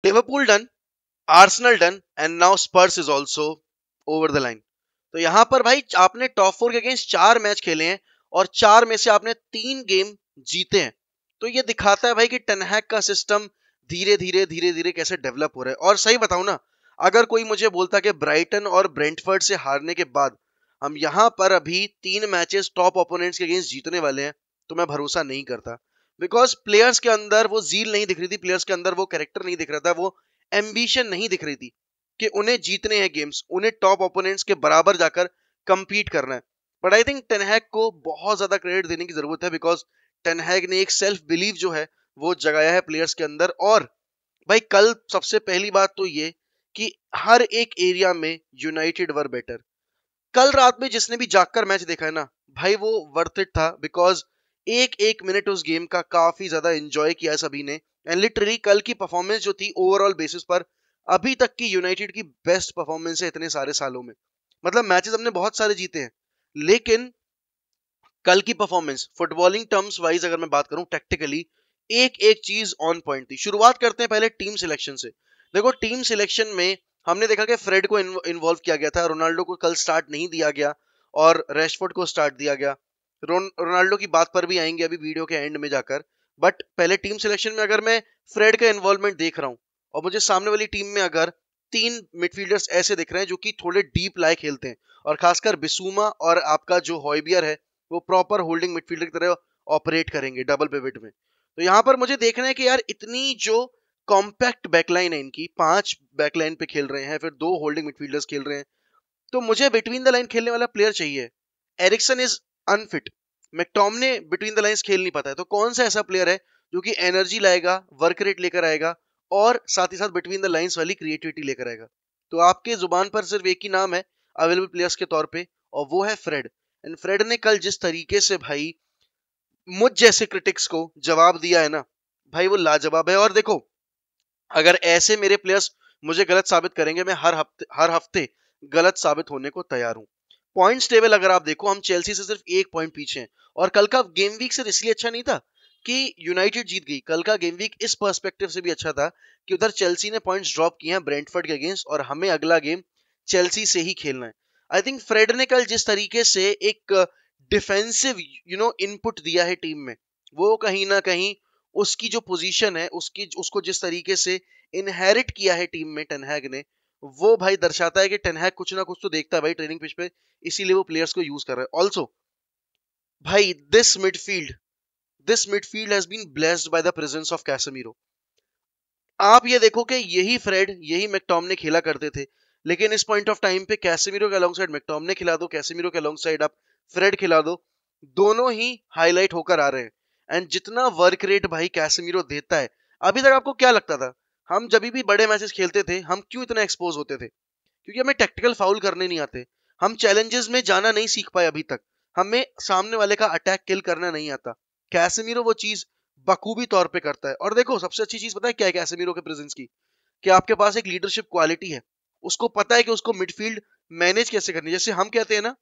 Liverpool done, Arsenal done and now Spurs is also over the line. तो यहां पर भाई आपने टॉप 4 के अगेंस्ट 4 मैच खेले हैं और 4 में से आपने 3 गेम जीते हैं। तो ये दिखाता है भाई कि टेन हैग का सिस्टम धीरे धीरे कैसे डेवलप हो रहा है। और सही बताऊं ना, अगर कोई मुझे बोलता कि ब्राइटन और ब्रेंटफोर्ड से हारने के बाद हम यहां पर अभी 3 मैचेस टॉप ओपोनेंट्स के अगेंस्ट जीतने वाले हैं, तो मैं भरोसा नहीं करता। बिकॉज प्लेयर्स के अंदर वो जील नहीं दिख रही थी, प्लेयर्स के अंदर वो कैरेक्टर नहीं दिख रहा था, वो एम्बिशन नहीं दिख रही थी कि उन्हें जीतने हैं गेम्स, उन्हें टॉप ओपोनेंट्स के बराबर जाकर कंपीट करना है। बट आई थिंक टेनहैग को बहुत ज्यादा क्रेडिट देने की जरूरत है, बिकॉज टेनहैग ने एक सेल्फ बिलीव जो है वो जगाया है प्लेयर्स के अंदर। और भाई कल सबसे पहली बात तो ये कि हर एक एरिया में यूनाइटेड वर बेटर। कल रात में जिसने भी जागकर मैच देखा है ना भाई, वो वर्थ इट था, बिकॉज एक एक मिनट उस गेम का काफी ज्यादा एंजॉय किया है सभी ने। एंड लिटरली कल की परफॉर्मेंस जो थी ओवरऑल बेसिस पर अभी तक की यूनाइटेड की बेस्ट परफॉर्मेंस है इतने सारे सालों में। मतलब मैचेस हमने बहुत सारे जीते हैं, लेकिन कल की परफॉर्मेंस फुटबॉलिंग टर्म्स वाइज अगर मैं बात करूं टैक्टिकली, एक एक चीज ऑन पॉइंट थी। शुरुआत करते हैं पहले टीम सिलेक्शन से। देखो टीम सिलेक्शन में हमने देखा कि फ्रेड को इन्वॉल्व किया गया था, रोनाल्डो को कल स्टार्ट नहीं दिया गया और रैशफोर्ड को स्टार्ट दिया गया। रोनाल्डो की बात पर भी आएंगे अभी वीडियो के एंड में जाकर। बट पहले टीम सिलेक्शन में अगर मैं फ्रेड का इन्वॉल्वमेंट देख रहा हूं और मुझे सामने वाली टीम में अगर 3 मिडफील्डर्स ऐसे दिख रहे हैं जो कि थोड़े डीप लाए खेलते हैं, और खासकर बिसूमा और आपका जो हॉयबियर है वो प्रॉपर होल्डिंग मिडफील्डर की तरह ऑपरेट करेंगे डबल पिवट में। तो यहां पर मुझे देखना है कि यार इतनी जो कॉम्पैक्ट बैकलाइन है इनकी, 5 बैकलाइन पे खेल रहे हैं, फिर 2 होल्डिंग मिडफील्डर्स खेल रहे हैं, तो मुझे बिटवीन द लाइन खेलने वाला प्लेयर चाहिए। Eriksen is unfit, McTominay between the lines खेल नहीं पाता है, तो कौन सा ऐसा प्लेयर है जो कि एनर्जी लाएगा, वर्क रेट लेकर आएगा और साथ ही साथ बिटवीन द लाइंस वाली क्रिएटिविटी लेकर आएगा। तो आपके जुबान पर सिर्फ एक ही नाम है अवेलेबल प्लेयर्स के तौर पे, और वो है फ्रेड। एंड फ्रेड ने कल जिस तरीके से भाई मुझ जैसे क्रिटिक्स को जवाब दिया है ना भाई, वो लाजवाब है। और देखो अगर ऐसे मेरे प्लेयर्स मुझे गलत साबित करेंगे, मैं हर हफ्ते गलत साबित होने को तैयार हूं। पॉइंट्स टेबल अगर आप देखो, हम चेल्सी से सिर्फ 1 पॉइंट पीछे हैं। और कल का गेम वीक सिर्फ इसलिए अच्छा नहीं था कि यूनाइटेड जीत गई, कल का गेम वीक इस पर्सपेक्टिव से भी अच्छा था कि उधर चेल्सी ने पॉइंट्स ड्रॉप किए हैं ब्रेंटफोर्ड के अगेंस्ट, और हमें अगला गेम चेल्सी से ही खेलना है। आई थिंक फ्रेड ने कल जिस तरीके से एक डिफेंसिव इनपुट दिया है टीम में, वो कहीं ना कहीं उसकी जो पोजीशन है उसकी उसको जिस तरीके से इनहेरिट किया है टीम में टेनहैग ने, वो भाई दर्शाता है कि टेनहैग कुछ ना कुछ तो देखता है भाई ट्रेनिंग पिच पे, इसीलिए वो प्लेयर्स को यूज कर रहा है। ऑल्सो भाई this midfield has been blessed by the presence of Casemiro. आप ये देखो कि यही फ्रेड यही मैकटोमने खेला करते थे, लेकिन इस पॉइंट ऑफ टाइम पे कैसेमीरो के अलोंग साइड मैकटोमने खिला दो, कैसेमीरो के अलोंग साइड आप फ्रेड खिला दो, दोनों ही हाईलाइट होकर आ रहे हैं। एंड जितना वर्क रेट भाई कैसेमीरो देता है, अभी तक आपको क्या लगता था हम जब भी बड़े मैचेस खेलते थे हम क्यों इतना एक्सपोज होते थे? क्योंकि हमें टैक्टिकल फाउल करने नहीं आते, हम चैलेंजेस में जाना नहीं सीख पाए अभी तक, हमें सामने वाले का अटैक किल करना नहीं आता। कैसेमीरो वो चीज बखूबी तौर पे करता है। और देखो सबसे अच्छी चीज पता है क्या है कैसेमीरो के प्रेजेंस की? कि आपके पास एक लीडरशिप क्वालिटी है, उसको पता है कि उसको मिडफील्ड मैनेज कैसे करनी है। जैसे हम कहते हैं ना,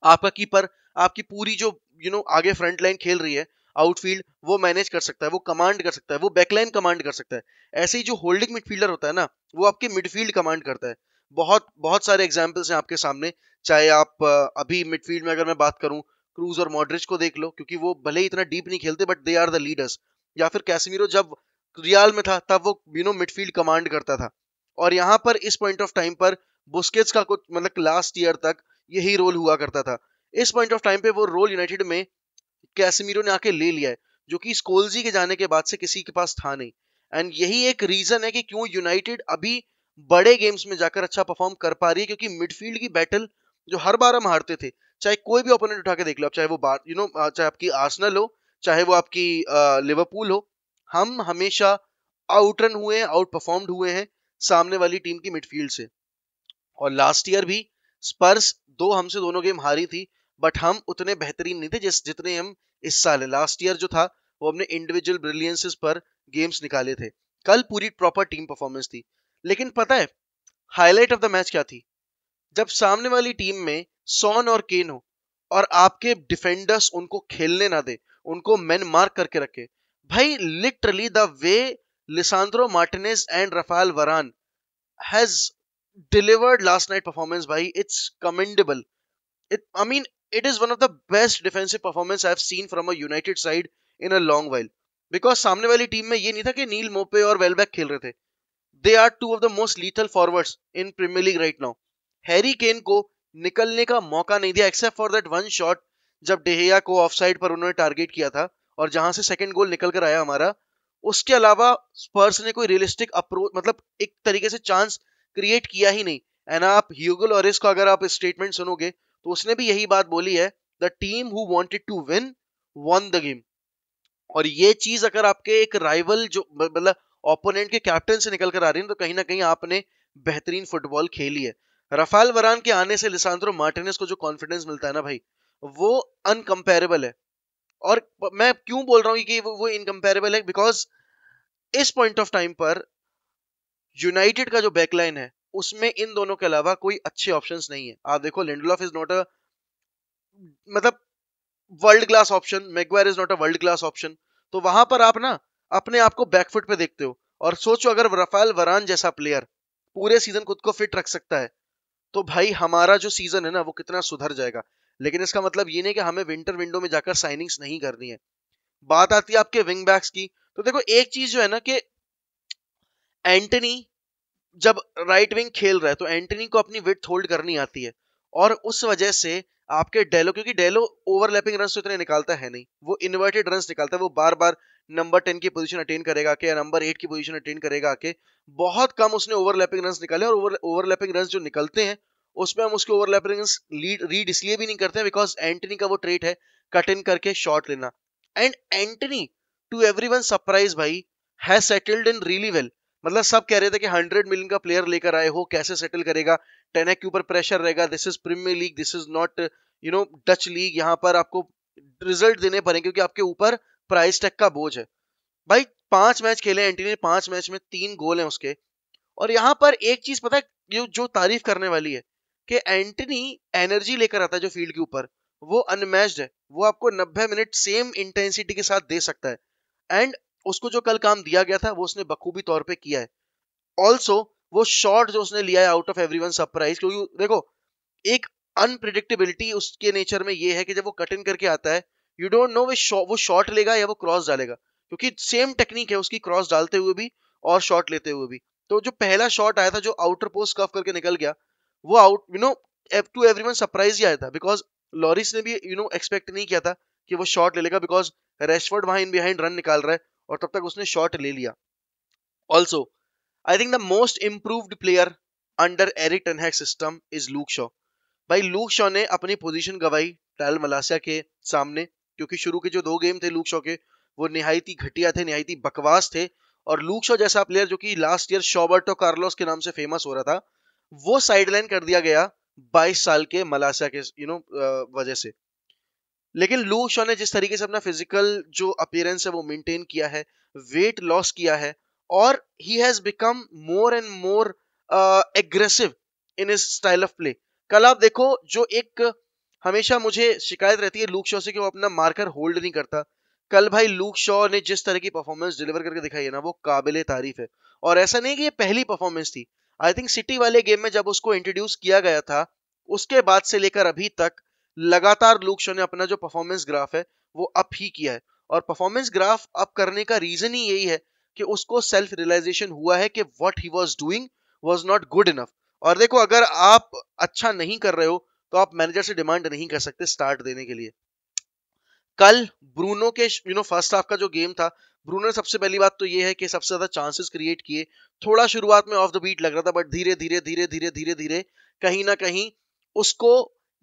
आपका कीपर आपकी पूरी जो आगे फ्रंट लाइन खेल रही है, आउटफील्ड वो मैनेज कर सकता है, वो कमांड कर सकता है, वो बैकलाइन कमांड कर सकता है। ऐसे ही जो होल्डिंग मिडफील्डर होता है ना, वो आपके मिडफील्ड कमांड करता है। बहुत बहुत सारे एग्जांपल्स हैं आपके सामने। चाहे आप अभी मिडफील्ड में अगर मैं बात करूं, क्रूज और मॉड्रिच को देख लो, क्योंकि वो भले ही इतना डीप नहीं खेलते but they are the leaders. या फिर कैसेमीरो जब रियाल में था तब वो मिडफील्ड कमांड करता था। और यहाँ पर इस पॉइंट ऑफ टाइम पर बुस्केट्स का कुछ मतलब लास्ट ईयर तक यही रोल हुआ करता था। इस पॉइंट ऑफ टाइम पे वो रोल यूनाइटेड में कैसेमीरो ने आके ले लिया है, जो कि स्कोल्जी के जाने के बाद से किसी के पास था नहीं। एंड यही एक रीजन है कि क्यों यूनाइटेड अभी बड़े गेम्स में जाकर अच्छा परफॉर्म कर पा रही है, क्योंकि मिडफील्ड की बैटल जो हर बार हम हारते थे, चाहे कोई भी ओपोनेंट उठा के देख लो, चाहे वो बार चाहे आपकी आर्सेनल हो, चाहे वो आपकी लिवरपूल हो, हम हमेशा आउटरन हुए हैं, आउट परफॉर्म्ड हुए हैं सामने वाली टीम की मिडफील्ड से। और लास्ट ईयर भी स्पर्स दो हमसे दोनों गेम हारी थी, बट हम उतने बेहतरीन नहीं थे जितने हम इस साल है। लास्ट ईयर जो था वो हमने इंडिविजुअल ब्रिलियंसेस पर गेम्स निकाले थे। कल पूरी प्रॉपर टीम परफॉर्मेंस थी। लेकिन पता है हाईलाइट ऑफ द मैच क्या थी? जब सामने वाली टीम में सॉन और केन हो और आपके डिफेंडर्स उनको खेलने ना दे, उनको मैन मार्क करके रखे। भाई literally the way Lisandro Martinez and Raphael Varane has delivered last night performance bhai. It's commendable. I mean, it is one of the best defensive performance I've seen from a United side in a long while. Because सामने वाली team में ये नहीं था कि नील मोपे और वेलबैक खेल रहे थे. They are two of the most lethal forwards in Premier League right now. Harry Kane को निकलने का मौका नहीं दिया except for that one shot जब डेहिया को ऑफसाइड पर उन्होंने टारगेट किया था और जहां से सेकंड गोल निकल कर आया हमारा. उसके अलावा स्पर्स ने कोई रियलिस्टिक अप्रोच मतलब एक तरीके से चांस क्रिएट किया ही नहीं. एंड आप ह्यूगो लॉरिस का अगर आप स्टेटमेंट सुनोगे तो उसने भी यही बात बोली है, the team who wanted to win won the game. और ये चीज अगर आपके एक राइवल जो मतलब ओपोनेंट के कैप्टन से निकल कर आ रही है तो कहीं ना कहीं आपने बेहतरीन फुटबॉल खेली है. राफेल वरान के आने से लिसांद्रो मार्टिनेज को जो कॉन्फिडेंस मिलता है ना भाई, वो अनकंपेरेबल है. और मैं क्यों बोल रहा हूँ कि वो इनकंपेरेबल है, बिकॉज इस पॉइंट ऑफ टाइम पर यूनाइटेड का जो बैकलाइन है उसमें इन दोनों के अलावा कोई अच्छे ऑप्शंस नहीं है. आप देखो लिंडलॉफ इज नॉट अ मतलब world class option, Maguire is not a world class option. तो वहां पर आप ना अपने आप को बैकफुट पे देखते हो और सोचो अगर राफेल वरान जैसा प्लेयर पूरे सीजन खुद को फिट रख सकता है तो भाई हमारा जो सीजन है ना वो कितना सुधर जाएगा. लेकिन इसका मतलब ये नहीं कि हमें विंटर विंडो में जाकर साइनिंग्स नहीं करनी है. बात आती है आपके विंग बैक्स की, तो देखो एक चीज जो है ना कि एंटनी जब राइट विंग खेल रहा है तो एंटनी को अपनी विड्थ होल्ड करनी आती है और उस वजह से आपके डेलो, क्योंकि डेलो ओवरलैपिंग रन्स तो इतने निकालता है नहीं, वो इन्वर्टेड रन्स निकालता है. वो बार बार नंबर 10 की पोजीशन अटेन करेगा आके या नंबर 8 की पोजीशन अटेन करेगा आके. बहुत कम उसने ओवरलैपिंग रन्स निकाले और ओवरलैपिंग रन्स जो निकलते हैं उसमें हम उसके ओवरलैपिंग रन्स रीड इसलिए भी नहीं करते हैं बिकॉज एंटनी का वो ट्रेट है कट इन करके शॉट लेना. And Antony to everyone surprise भाई has settled in really well. मतलब सब कह रहे थे कि 100 मिलियन का प्लेयर लेकर आए हो, कैसे सेटल करेगा, टेनेक के ऊपर प्रेशर रहेगा, this is Premier League, this is not Dutch League, यहाँ पर आपको रिजल्ट देने पड़ेंगे क्योंकि आपके ऊपर प्राइस टैग का बोझ है. भाई 5 मैच खेले एंटी ने, 5 मैच में 3 गोल हैं उसके. और यहाँ पर एक चीज पता है जो तारीफ करने वाली है कि एंटनी एनर्जी लेकर आता है जो फील्ड के ऊपर, वो अनमैच्ड है. वो आपको 90 मिनट सेम इंटेंसिटी के साथ दे सकता है. एंड उसको जो कल काम दिया गया था वो उसने बखूबी तौर पे किया है. ऑल्सो वो शॉट जो उसने लिया है आउट ऑफ एवरीवन सरप्राइज, क्योंकि देखो एक अनप्रिडिक्टेबिलिटी उसके नेचर में ये है कि जब वो कट इन करके आता है यू डोंट नो वो शॉट लेगा या वो क्रॉस डालेगा, क्योंकि सेम टेक्निक है उसकी क्रॉस डालते हुए भी और शॉट लेते हुए भी. तो जो पहला शॉट आया था जो आउटर पोस्ट कफ करके निकल गया, वो आउट टू एवरीवन सरप्राइज ही आया था बिकॉज लॉरिस ने भी एक्सपेक्ट नहीं किया था कि वो शॉट ले लेगा बिकॉज रेशफोर्ड वहां इन बिहाइंड रन निकाल रहा है और तब तक उसने शॉट ले लिया. Also I think the most improved player under Erik ten Hag system is Luke Shaw. भाई लूक शॉ ने अपनी पोजीशन गवाई टायल मलासिया के सामने, क्योंकि शुरू के जो 2 गेम थे लूक शॉ के वो निहायती घटिया थे, निहायती बकवास थे. और लूक शॉ जैसा प्लेयर जो कि लास्ट ईयर शॉबर्टो कार्लोस के नाम से फेमस हो रहा था, वो साइडलाइन कर दिया गया 22 साल के मलासिया के वजह से. लेकिन लूक शॉ ने जिस तरीके से अपना फिजिकल जो अपीयरेंस है वो मेंटेन किया है, वेट लॉस किया है और he has become more and more aggressive in his style of play. कल आप देखो जो एक हमेशा मुझे शिकायत रहती है लूक शॉ से कि वो अपना मार्कर होल्ड नहीं करता, कल भाई लूक शॉ ने जिस तरह की परफॉर्मेंस डिलीवर करके दिखाई है ना वो काबिले तारीफ है. और ऐसा नहीं कि ये पहली परफॉर्मेंस थी, आई थिंक सिटी वाले गेम में जब उसको इंट्रोड्यूस किया गया था उसके बाद से लेकर अभी तक लगातार लूक शॉ ने अपना जो परफॉर्मेंस ग्राफ है वो अप ही किया है. और परफॉर्मेंस ग्राफ अप करने का रीजन ही यही है कि उसको सेल्फ रियलाइजेशन हुआ है कि what he was doing was not good enough. और देखो अगर आप अच्छा नहीं कर रहे हो तो आप मैनेजर से डिमांड नहीं कर सकते स्टार्ट देने के लिए. कल ब्रूनो के फर्स्ट हाफ का जो गेम था, ब्रूनो ने सबसे पहली बात तो ये है कि सबसे ज्यादा चांसेस क्रिएट किए. थोड़ा शुरुआत में ऑफ द बीट लग रहा था बट धीरे धीरे धीरे धीरे धीरे धीरे कहीं ना कहीं उसको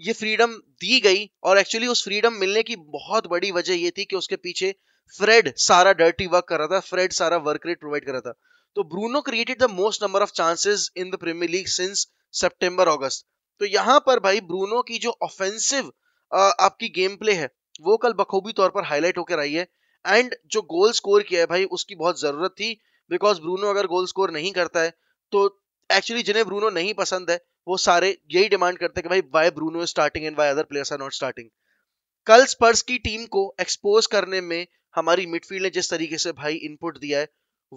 ये फ्रीडम दी गई. और एक्चुअली उस फ्रीडम मिलने की बहुत बड़ी वजह ये थी कि उसके पीछे फ्रेड सारा डर्टी वर्क कर रहा था, फ्रेड सारा वर्क रेट प्रोवाइड कर रहा था. तो Bruno created the most number of chances in the Premier League since सितंबर अगस्त. तो यहां पर भाई ब्रूनो की जो ऑफेंसिव आपकी गेम प्ले है वो कल बखूबी तौर पर हाईलाइट होकर आई है. एंड जो गोल स्कोर किया है भाई उसकी बहुत जरूरत थी बिकॉज ब्रूनो अगर गोल स्कोर नहीं करता है तो एक्चुअली जिन्हें ब्रूनो नहीं पसंद है वो सारे यही डिमांड करते हैं कि भाई why Bruno is starting and why other players are not starting. कल स्पर्स की टीम को एक्सपोज करने में हमारी मिडफील्ड ने जिस तरीके से भाई इनपुट दिया है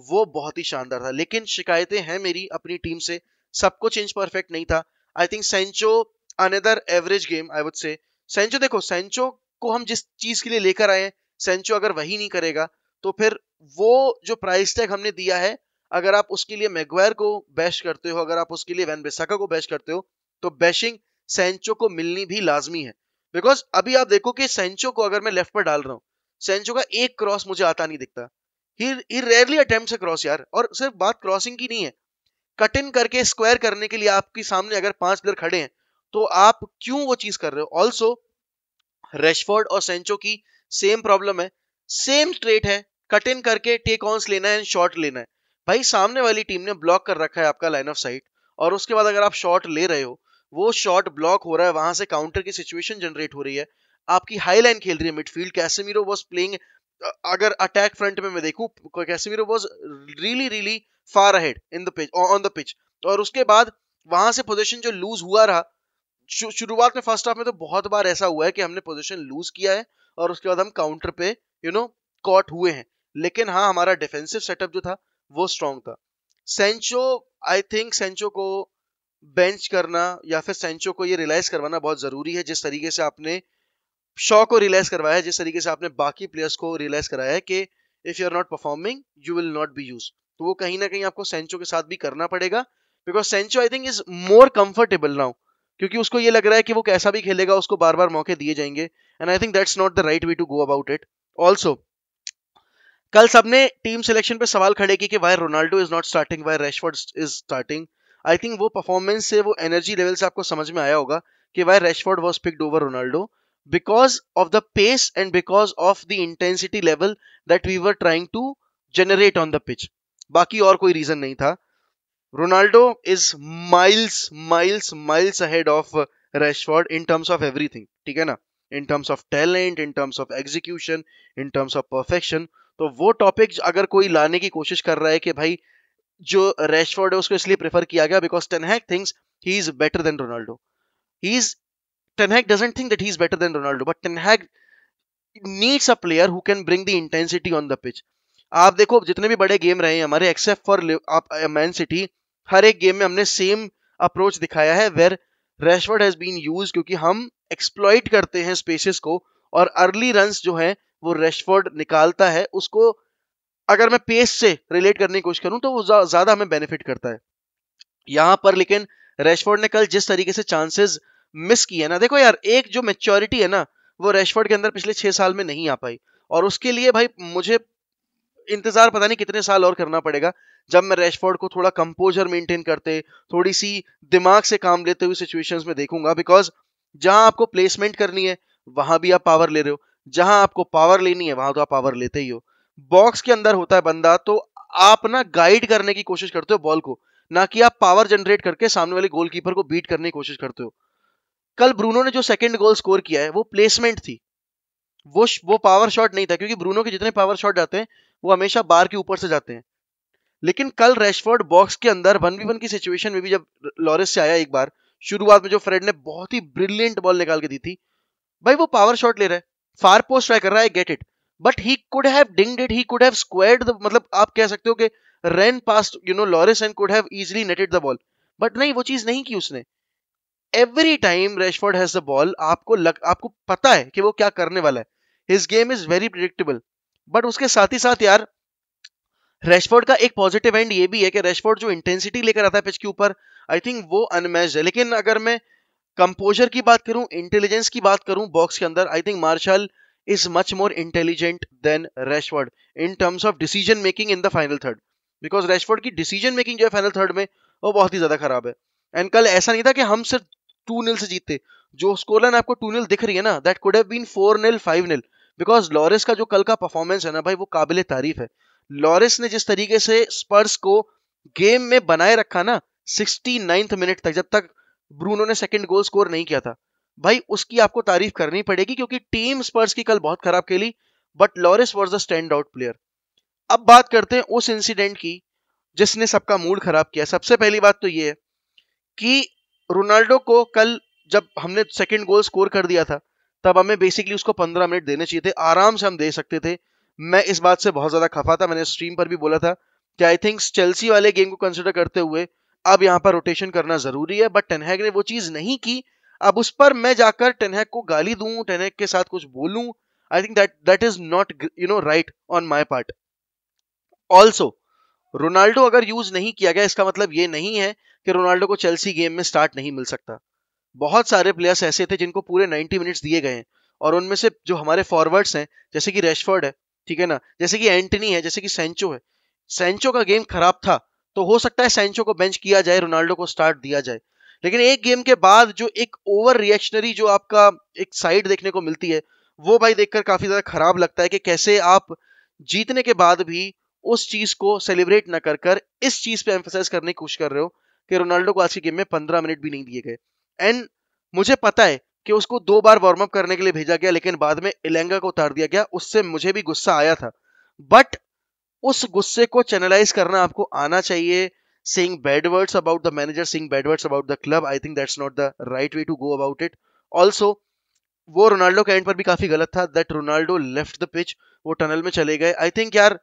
वो बहुत ही शानदार था। लेकिन शिकायतें हैं मेरी अपनी टीम से, सब कुछ इंच परफेक्ट नहीं था। I think Sancho another average game I would say. Sancho देखो, सेंचो को हम जिस चीज के लिए लेकर आए हैं, सेंचो अगर वही नहीं करेगा तो फिर वो जो प्राइस टैग हमने दिया है, अगर आप उसके लिए मैग्वायर को बैश करते हो, अगर आप उसके लिए वैन बिसाका को बैश करते हो, तो बैशिंग सेंचो को मिलनी भी लाजमी है। बिकॉज अभी आप देखो कि सेंचो को अगर मैं लेफ्ट पर डाल रहा हूं, सेंचो का एक क्रॉस मुझे आता नहीं दिखता। ही रेयरली अटेम्प्ट्स अ क्रॉस यार। और सिर्फ बात क्रॉसिंग की नहीं है, कट इन करके स्क्वायर करने के लिए आपके सामने अगर 5 प्लेयर खड़े हैं तो आप क्यों वो चीज कर रहे हो। ऑल्सो रेशफोर्ड और सेंचो की सेम प्रॉब्लम है, सेम ट्रेट है, कट इन करके टेक ऑन्स लेना है, शॉट लेना है। भाई सामने वाली टीम ने ब्लॉक कर रखा है आपका लाइन ऑफ साइट, और उसके बाद अगर आप शॉट ले रहे हो, वो शॉट ब्लॉक हो रहा है, वहां से काउंटर की सिचुएशन जनरेट हो रही है, आपकी हाई लाइन खेल रही है मिडफील्ड। कैसेमीरो वाज प्लेइंग, अगर अटैक फ्रंट में मैं देखूं, Casemiro was really really far ahead in the pitch, on the pitch. और उसके बाद वहां से पोजीशन जो लूज हुआ रहा, शुरुआत में फर्स्ट हाफ में तो बहुत बार ऐसा हुआ है कि हमने पोजीशन लूज किया है और उसके बाद हम काउंटर पे कॉट हुए हैं। लेकिन हाँ, हमारा डिफेंसिव सेटअप जो था वो स्ट्रांग था। सेंचो, आई थिंक सेंचो को बेंच करना या फिर सेंचो को ये रियलाइज करवाना बहुत जरूरी है, जिस तरीके से आपने शॉ को रियलाइज करवाया है, जिस तरीके से आपने बाकी प्लेयर्स को रियलाइज कराया है कि if you are not performing you will not be use. तो वो कहीं ना कहीं आपको सेंचो के साथ भी करना पड़ेगा, because Sancho I think is more comfortable now, क्योंकि उसको ये लग रहा है कि वो कैसा भी खेलेगा उसको बार बार मौके दिए जाएंगे, and I think that's not the right way to go about it. Also कल सबने टीम सिलेक्शन पे सवाल खड़े किए कि why Ronaldo is not starting, why Rashford is starting. I think वो परफॉर्मेंस से, वो एनर्जी लेवल से आपको समझ में आया होगा कि why Rashford was picked over Ronaldo, because of the pace and because of the intensity level that we were trying to generate on the pitch. बाकी और कोई रीजन नहीं था। Ronaldo is miles miles miles ahead of Rashford in terms of everything, ठीक है ना, in terms of talent, in terms of execution, in terms of perfection. तो वो टॉपिक अगर कोई लाने की कोशिश कर रहा है कि भाई जो रैशफोर्ड है उसको इसलिए प्रेफर किया गया because ten Hag thinks he is better than Ronaldo, he is, ten Hag doesn't think that he is better than Ronaldo, but ten Hag needs a player who can bring the intensity on the pitch. आप देखो जितने भी बड़े game रहे हैं हमारे, except for Man City, हर एक गेम में हमने सेम अप्रोच दिखाया है where Rashford has been used, क्योंकि हम एक्सप्लॉइट करते हैं स्पेसेस को, और अर्ली रन्स जो है वो रैशफोर्ड निकालता है उसको। अगर मैं पेस से रिलेट करने की कोशिश करूं तो वो ज्यादा हमें बेनिफिट करता है यहां पर। लेकिन रैशफोर्ड ने कल जिस तरीके से चांसेस मिस किए ना, देखो यार, एक जो मेच्योरिटी है ना वो रैशफोर्ड के अंदर पिछले 6 साल में नहीं आ पाई, और उसके लिए भाई मुझे इंतजार पता नहीं कितने साल और करना पड़ेगा, जब मैं रैशफोर्ड को थोड़ा कंपोजर मेंटेन करते, थोड़ी सी दिमाग से काम लेते हुए सिचुएशंस में देखूंगा। बिकॉज जहां आपको प्लेसमेंट करनी है वहां भी आप पावर ले रहे हो, जहां आपको पावर लेनी है वहां तो आप पावर लेते ही हो। बॉक्स के अंदर होता है बंदा तो आप ना गाइड करने की कोशिश करते हो बॉल को, ना कि आप पावर जनरेट करके सामने वाले गोलकीपर को बीट करने की कोशिश करते हो। कल ब्रूनो ने जो सेकंड गोल स्कोर किया है वो प्लेसमेंट थी, वो पावर शॉट नहीं था, क्योंकि ब्रूनो के जितने पावर शॉट जाते हैं वो हमेशा बार के ऊपर से जाते हैं। लेकिन कल रैशफोर्ड बॉक्स के अंदर 1v1 की सिचुएशन में भी जब लॉरिस से आया एक बार, शुरुआत में जो फ्रेड ने बहुत ही ब्रिलियंट बॉल निकाल के दी थी, भाई वो पावर शॉट ले रहा है, फार पोस्ट ट्राई कर रहा है, get it, but he could have dinged it, he could have squared the, मतलब आप कह सकते हो कि run past Lloris and could have easily netted the ball, but नहीं, वो चीज नहीं की उसने। Every time Rashford has the ball, आपको पता है कि वो क्या करने वाला है, his game is very predictable. But उसके साथ ही साथ यार, रैशफोर्ड का एक पॉजिटिव एंड ये भी है कि रैशफोर्ड जो इंटेंसिटी लेकर आता है पिच के ऊपर, आई थिंक वो अनमैच्ड है। लेकिन अगर मैं कंपोजर की बात करूं, इंटेलिजेंस की बात करूं बॉक्स के अंदर, I think Martial is much more intelligent than Rashford in terms of decision making in the final third. Because Rashford की डिसीजन मेकिंग जो है फाइनल थर्ड में वो बहुत ही ज्यादा खराब है। एंड कल ऐसा नहीं था कि हम सिर्फ 2-0 से जीतते, जो स्कोर लाइन आपको 2-0 दिख रही है ना, that could have been 4-0 5-0, because Lloris का जो कल का परफॉर्मेंस है ना भाई, वो काबिले तारीफ है। लॉरिस ने जिस तरीके से स्पर्स को गेम में बनाए रखा ना 69th मिनट तक, जब तक ब्रूनो ने सेकंड गोल स्कोर नहीं किया था, भाई उसकी आपको तारीफ करनी पड़ेगी, क्योंकि टीम स्पर्स की कल बहुत खराब खेली, but Lloris was the stand out player. अब बात करते हैं उस इंसिडेंट की जिसने सबका मूड खराब किया। सबसे पहली बात तो ये है कि रोनाल्डो को कल जब हमने सेकंड गोल स्कोर कर दिया था, तब हमें बेसिकली उसको 15 मिनट देने चाहिए थे, आराम से हम दे सकते थे। मैं इस बात से बहुत ज्यादा खफा था, मैंने स्ट्रीम पर भी बोला था कि आई थिंक चेल्सी वाले गेम को कंसिडर करते हुए अब यहाँ पर रोटेशन करना जरूरी है, बट टेनहैग ने वो चीज नहीं की। अब उस पर मैं जाकर टेनहैग को गाली दूं, टेनहैग के साथ कुछ बोलूं, I think that is not right on my part. Also Ronaldo अगर यूज नहीं किया गया, इसका मतलब ये नहीं है कि रोनाल्डो को चेल्सी गेम में स्टार्ट नहीं मिल सकता। बहुत सारे प्लेयर्स ऐसे थे जिनको पूरे 90 मिनट्स दिए गए हैं, और उनमें से जो हमारे फॉरवर्ड्स हैं, जैसे कि रैशफोर्ड है, ठीक है ना, जैसे कि एंटनी है, जैसे कि सेंचो है, सेंचो का गेम खराब था तो हो सकता है सेंचो को बेंच किया जाए, रोनाल्डो को स्टार्ट दिया जाए। लेकिन एक गेम के बाद जो एक ओवर रिएक्शनरी जो आपका एक साइड देखने को मिलती है, वो भाई देखकर काफी ज्यादा खराब लगता है कि कैसे आप जीतने के बाद भी उस चीज को सेलिब्रेट न कर कर इस चीज पे एम्फेसाइज करने की कोशिश कर रहे हो कि रोनाल्डो को आज की गेम में 15 मिनट भी नहीं दिए गए। एंड मुझे पता है कि उसको 2 बार वार्म अप करने के लिए भेजा गया, लेकिन बाद में इलेंगा को उतार दिया गया, उससे मुझे भी गुस्सा आया था। बट उस गुस्से को चैनलाइज करना आपको आना चाहिए। Saying bad words about the manager, saying bad words about the club, I think that's not the right way to go about it. Also वो रोनाल्डो के एंड पर भी काफी गलत था, that Ronaldo left the pitch, वो tunnel में चले गए। आई थिंक यार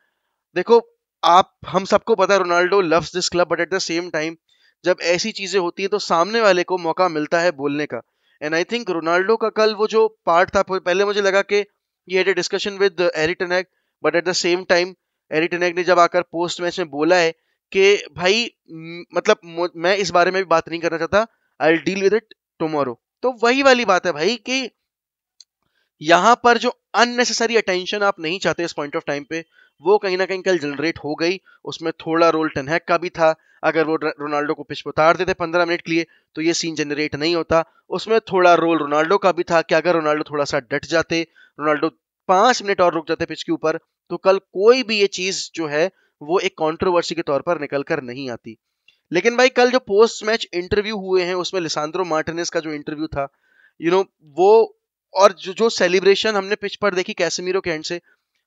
देखो, आप हम सबको पता है Ronaldo loves this club, but at the same time जब ऐसी चीजें होती है तो सामने वाले को मौका मिलता है बोलने का। एंड आई थिंक रोनाल्डो का कल वो जो पार्ट था, पहले मुझे लगा कि ये had a discussion with Erik ten Hag, but at the same time Erik ten Hag ने जब आकर पोस्ट मैच में बोला है कि भाई मतलब मैं इस बारे में भी बात नहीं करना चाहता, I will deal with it tomorrow. तो वही वाली बात है भाई कि यहां पर जो अननेसेसरी अटेंशन आप नहीं चाहते इस पॉइंट ऑफ टाइम पे, वो कहीं ना कहीं कल जनरेट हो गई। उसमें थोड़ा रोल टेन का भी था। अगर वो रोनाल्डो को पिच पर उतार देते 15 मिनट के लिए तो ये सीन जनरेट नहीं होता। उसमें थोड़ा रोल रोनाल्डो का भी था कि अगर रोनाल्डो थोड़ा सा डट जाते, रोनाल्डो 5 मिनट और रुक जाते पिच के ऊपर, तो कल कोई भी ये चीज जो है वो एक कंट्रोवर्सी के तौर पर निकल कर नहीं आती। लेकिन भाई कल जो पोस्ट मैच इंटरव्यू हुए हैं, उसमें लिसांद्रो मार्टिनेज का जो इंटरव्यू था, वो, और जो सेलिब्रेशन हमने पिच पर देखी कैसेमीरो के एंड से,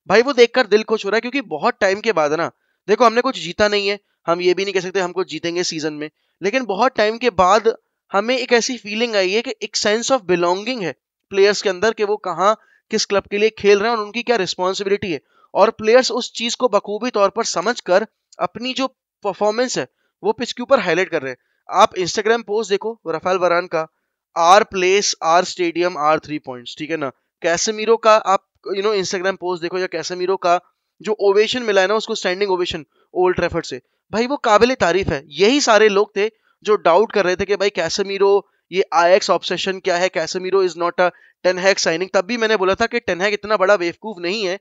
भाई वो देखकर दिल खुश हो रहा है। क्योंकि बहुत टाइम के बाद ना, देखो हमने कुछ जीता नहीं है, हम ये भी नहीं कह सकते हम कुछ जीतेंगे सीजन में, लेकिन बहुत टाइम के बाद हमें एक ऐसी फीलिंग आई है कि एक सेंस ऑफ बिलोंगिंग है प्लेयर्स के अंदर कि वो कहाँ किस क्लब के लिए खेल रहे हैं और उनकी क्या रिस्पॉन्सिबिलिटी है। और प्लेयर्स उस चीज को बखूबी तौर पर समझकर अपनी जो परफॉर्मेंस है वो पिच के ऊपर हाईलाइट कर रहे हैं। आप इंस्टाग्राम पोस्ट देखो राफेल वरान का, our place our stadium our 3 points, ठीक है ना। कैसेमीरो का आप इंस्टाग्राम पोस्ट देखो, या कैसेमीरो का जो ओवेशन मिला है ना उसको, स्टैंडिंग ओवेशन ओल्ड ट्रैफर्ड से, भाई वो काबिले तारीफ है। यही सारे लोग थे जो डाउट कर रहे थे कि भाई कैसेमीरो ये आईएक्स ऑब्सेशन क्या है, Casemiro is not a ten Hag signing. तब भी मैंने बोला था कि टेन हैग इतना बड़ा बेवकूफ नहीं है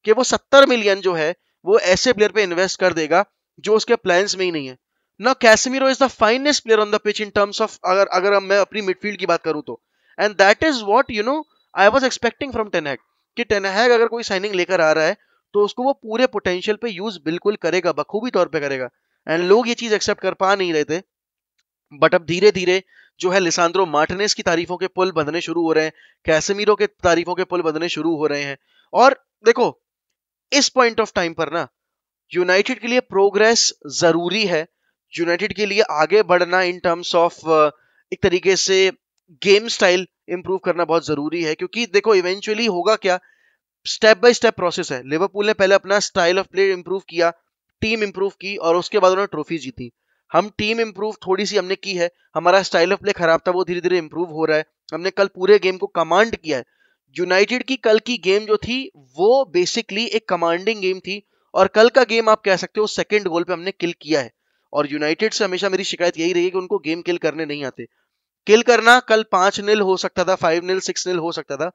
कि वो 70 मिलियन जो है वो ऐसे प्लेयर पे इन्वेस्ट कर देगा जो उसके प्लान्स में ही नहीं है ना। Casemiro is the finest player on the pitch in terms of, अगर मैं अपनी मिडफील्ड की बात करूं तो, and that is what I was expecting from ten Hag, कि टेन हैग अगर कोई साइनिंग लेकर आ रहा है तो उसको वो पूरे पोटेंशियल पे यूज बिल्कुल करेगा, बखूबी तौर पे करेगा। एंड लोग ये चीज एक्सेप्ट कर पा नहीं रहे थे। बट अब धीरे धीरे जो है लिसांद्रो मार्टिनेज की तारीफों के पुल बंधने शुरू हो रहे हैं, कैसेमीरो के तारीफों के पुल बंधने शुरू हो रहे हैं। और देखो इस पॉइंट ऑफ टाइम पर ना यूनाइटेड के लिए प्रोग्रेस जरूरी है, यूनाइटेड के लिए आगे बढ़ना इन टर्म्स ऑफ एक तरीके से गेम स्टाइल इंप्रूव करना बहुत जरूरी है। क्योंकि देखो इवेंचुअली होगा क्या, स्टेप बाय स्टेप प्रोसेस है। लिवरपूल ने पहले अपना स्टाइल ऑफ प्ले इंप्रूव किया, टीम इंप्रूव की, और उसके बाद उन्होंने ट्रॉफी जीती। हम टीम इंप्रूव थोड़ी सी हमने की है, हमारा स्टाइल ऑफ प्ले खराब था, वो धीरे धीरे इंप्रूव हो रहा है। हमने कल पूरे गेम को कमांड किया है। यूनाइटेड की कल की गेम जो थी वो बेसिकली एक कमांडिंग गेम थी, और कल का गेम आप कह सकते हो सेकंड गोल पे हमने किल किया है। और यूनाइटेड से हमेशा मेरी शिकायत यही रही कि उनको गेम किल करने नहीं आते। किल करना कल 5-0 हो सकता था, 5-0 6-0 हो सकता था,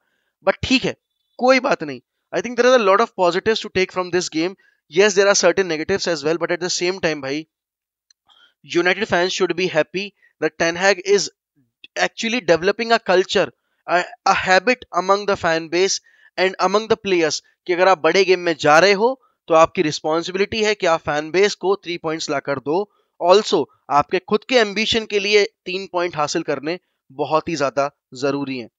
बट ठीक है, कोई बात नहीं। I think there are a lot of positives to take from this game. Yes there are certain negatives as well, but at the same time भाई United fans should be happy that Ten Hag is actually developing a culture, a habit among the fan base and among the players कि अगर आप बड़े game में जा रहे हो तो आपकी रिस्पॉन्सिबिलिटी है कि आप फैन बेस को 3 पॉइंट्स ला कर दो। ऑल्सो आपके खुद के एम्बिशन के लिए 3 पॉइंट हासिल करने बहुत ही ज्यादा जरूरी है।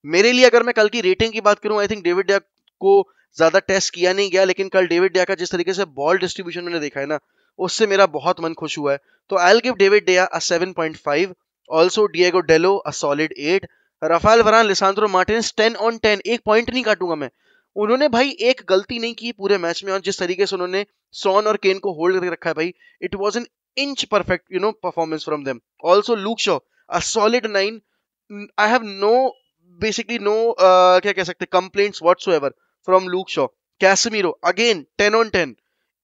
मेरे लिए अगर मैं कल की रेटिंग की बात करूं, आई थिंक डेविड डिया को ज्यादा टेस्ट किया नहीं गया, लेकिन कल डेविड डिया का जिस तरीके से बॉल डिस्ट्रीब्यूशन मैंने देखा है ना, उससे मेरा बहुत मन खुश हुआ है। तो आई विल गिव डेविड डिया अ 7.5, also Diego Delo a solid 8, Rafale वरान लिसांद्रो मार्टिनेज 10 on 10, एक पॉइंट नहीं काटूंगा मैं, उन्होंने भाई एक गलती नहीं की पूरे मैच में, और जिस तरीके से उन्होंने सॉन और केन को होल्ड करके रखा है भाई, it was an inch perfect performance from them. Also Luke Shaw, a solid 9. I have no basically no क्या कह सकते complaints whatsoever from Luke Shaw. Casemiro again 10 on 10,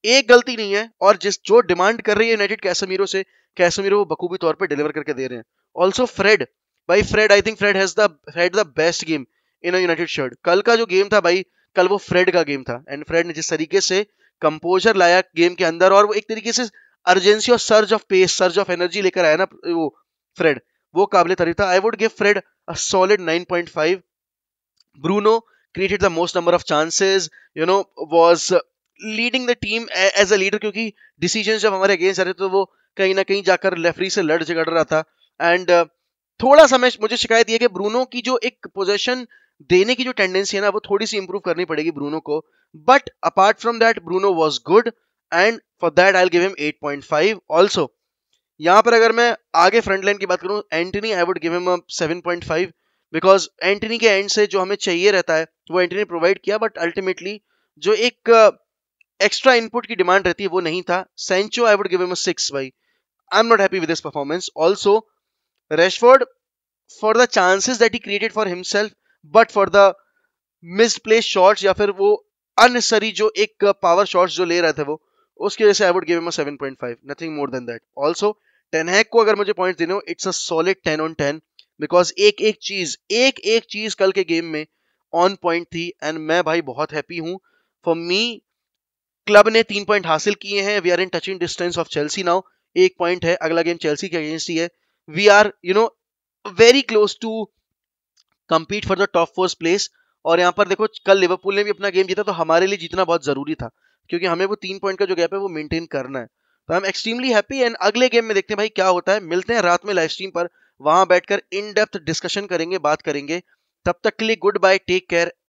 एक गलती नहीं है, और जिस जो डिमांड कर रही है यूनाइटेड कैसेमीरो से, कैसेमीरो वो बखूबी तौर पे डिलीवर करके दे रहे हैं. ऑल्सो फ्रेड, भाई Fred, I think Fred had the best game in a United shirt. कल का जो गेम था भाई, कल वो फ्रेड का गेम था, एंड फ्रेड ने जिस तरीके से कंपोजर लाया गेम के अंदर, और वो एक तरीके से अर्जेंसी और surge of pace, surge of energy लेकर आया ना वो फ्रेड, वो काबिल तारीफ था. I would give Fred a solid 9.5. Bruno created the most number of chances, was leading the team as a leader, क्योंकि decisions जब हमारे अगेंस्ट आ रहे थे तो वो कहीं ना कहीं जाकर रेफरी से लड़ झगड़ रहा था. एंड थोड़ा सा मुझे शिकायत ये कि ब्रूनो की जो एक पोजेशन देने की जो टेंडेंसी है ना, वो थोड़ी सी इंप्रूव करनी पड़ेगी ब्रूनो को. But apart from that Bruno was good, and for that I will give him 8.5. Also यहाँ पर अगर मैं आगे फ्रंट लाइन की बात करूं, Antony I would give him 7.5, because Antony के एंड से जो हमें चाहिए रहता है वो एंटनी प्रोवाइड किया, बट अल्टीमेटली जो एक एक्स्ट्रा इनपुट की डिमांड रहती है वो नहीं था. Sancho I would give him 6 भाई. I am not happy with this performance. Also रेशफोर्ड, for the chances that he created for himself, but for the missed place shots, या फिर वो अननेसेसरी जो एक पावर शॉट्स जो ले रहे थे वो, उसकी वजह से I would give him 7.5, nothing more than that. Also ten Hag को अगर मुझे पॉइंट्स देने हो, it's a solid 10 on 10, because एक एक चीज कल के गेम में ऑन पॉइंट थी, एंड मैं भाई बहुत हैप्पी हूं. फॉर मी, क्लब ने 3 पॉइंट हासिल किए हैं. We are in touching distance of Chelsea now. एक पॉइंट है, अगला गेम चेल्सी के अगेंस्ट ही है. We are very close to compete for the top 4 place. और यहाँ पर देखो, कल लिवरपूल ने भी अपना गेम जीता, तो हमारे लिए जीतना बहुत जरूरी था, क्योंकि हमें वो 3 पॉइंट का जो गैप है वो मेंटेन करना है. तो I am extremely happy, and अगले गेम में देखते हैं भाई क्या होता है. मिलते हैं रात में लाइव स्ट्रीम पर, वहां बैठकर इन डेप्थ डिस्कशन करेंगे, बात करेंगे. तब तक के लिए गुड बाय, टेक केयर.